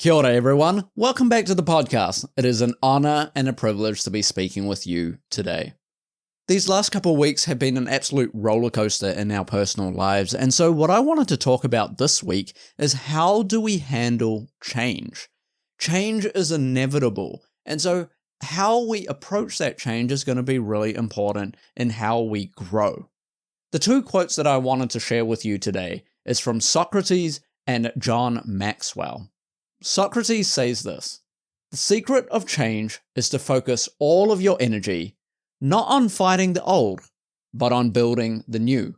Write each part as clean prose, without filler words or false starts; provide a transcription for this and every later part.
Kia ora, everyone. Welcome back to the podcast. It is an honor and a privilege to be speaking with you today. These last couple of weeks have been an absolute roller coaster in our personal lives, and so what I wanted to talk about this week is how do we handle change? Change is inevitable, and so how we approach that change is going to be really important in how we grow. The two quotes that I wanted to share with you today is from Socrates and John Maxwell. Socrates says this: "The secret of change is to focus all of your energy not on fighting the old, but on building the new."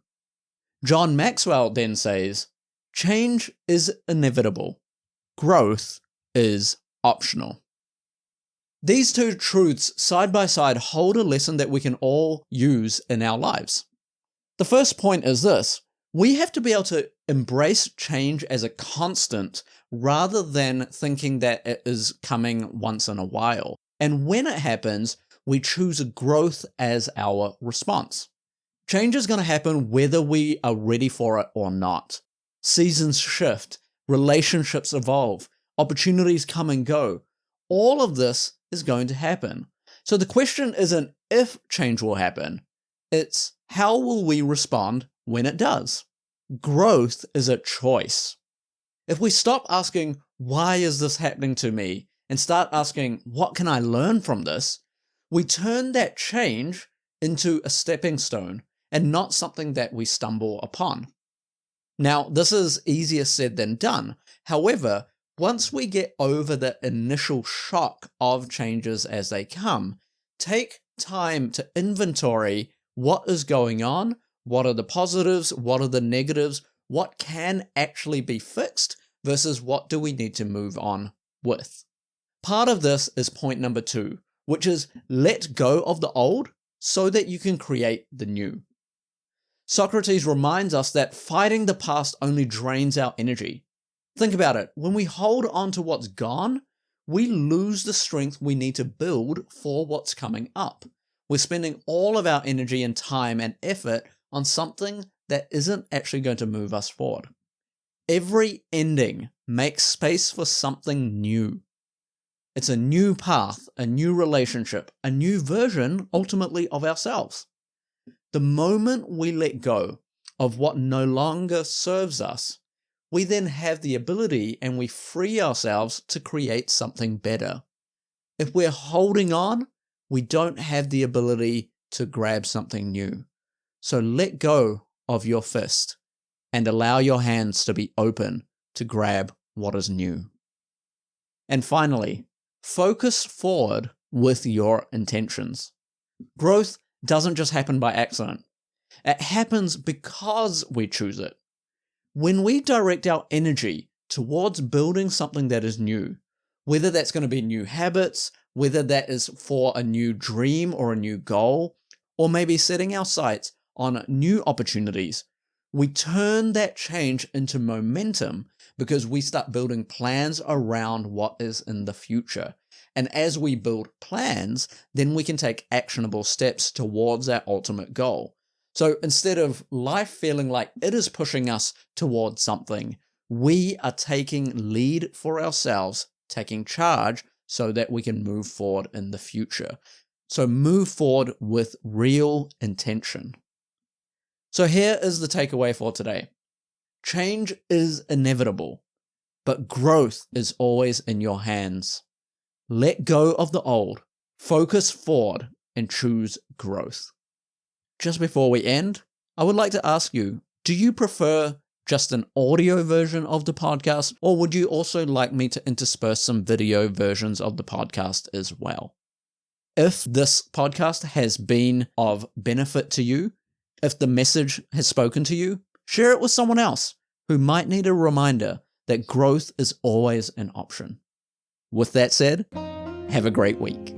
John Maxwell then says, "Change is inevitable. Growth is optional." These two truths side by side hold a lesson that we can all use in our lives. The first point is this: we have to be able to embrace change as a constant rather than thinking that it is coming once in a while. And when it happens, we choose growth as our response. Change is going to happen whether we are ready for it or not. Seasons shift, relationships evolve, opportunities come and go. All of this is going to happen. So the question isn't if change will happen, it's how will we respond when it does? Growth is a choice. If we stop asking, why is this happening to me, and start asking, what can I learn from this, we turn that change into a stepping stone and not something that we stumble upon. Now, this is easier said than done. However, once we get over the initial shock of changes as they come, take time to inventory what is going on, what are the positives, what are the negatives, what can actually be fixed versus what do we need to move on with. Part of this is point number 2, which is let go of the old so that you can create the new. Socrates reminds us that fighting the past only drains our energy. Think about it. When we hold on to what's gone, we lose the strength we need to build for what's coming up. We're spending all of our energy and time and effort on something that isn't actually going to move us forward. Every ending makes space for something new. It's a new path, a new relationship, a new version, ultimately, of ourselves. The moment we let go of what no longer serves us, we then have the ability and we free ourselves to create something better. If we're holding on, we don't have the ability to grab something new. So let go of your fist and allow your hands to be open to grab what is new. And finally, focus forward with your intentions. Growth doesn't just happen by accident. It happens because we choose it. When we direct our energy towards building something that is new, whether that's going to be new habits, whether that is for a new dream or a new goal, or maybe setting our sights on new opportunities, we turn that change into momentum because we start building plans around what is in the future. And as we build plans, then we can take actionable steps towards our ultimate goal. So instead of life feeling like it is pushing us towards something, we are taking lead for ourselves, taking charge so that we can move forward in the future. So move forward with real intention. So here is the takeaway for today. Change is inevitable, but growth is always in your hands. Let go of the old, focus forward, and choose growth. Just before we end, I would like to ask you, do you prefer just an audio version of the podcast, or would you also like me to intersperse some video versions of the podcast as well? If this podcast has been of benefit to you, if the message has spoken to you, share it with someone else who might need a reminder that growth is always an option. With that said, have a great week.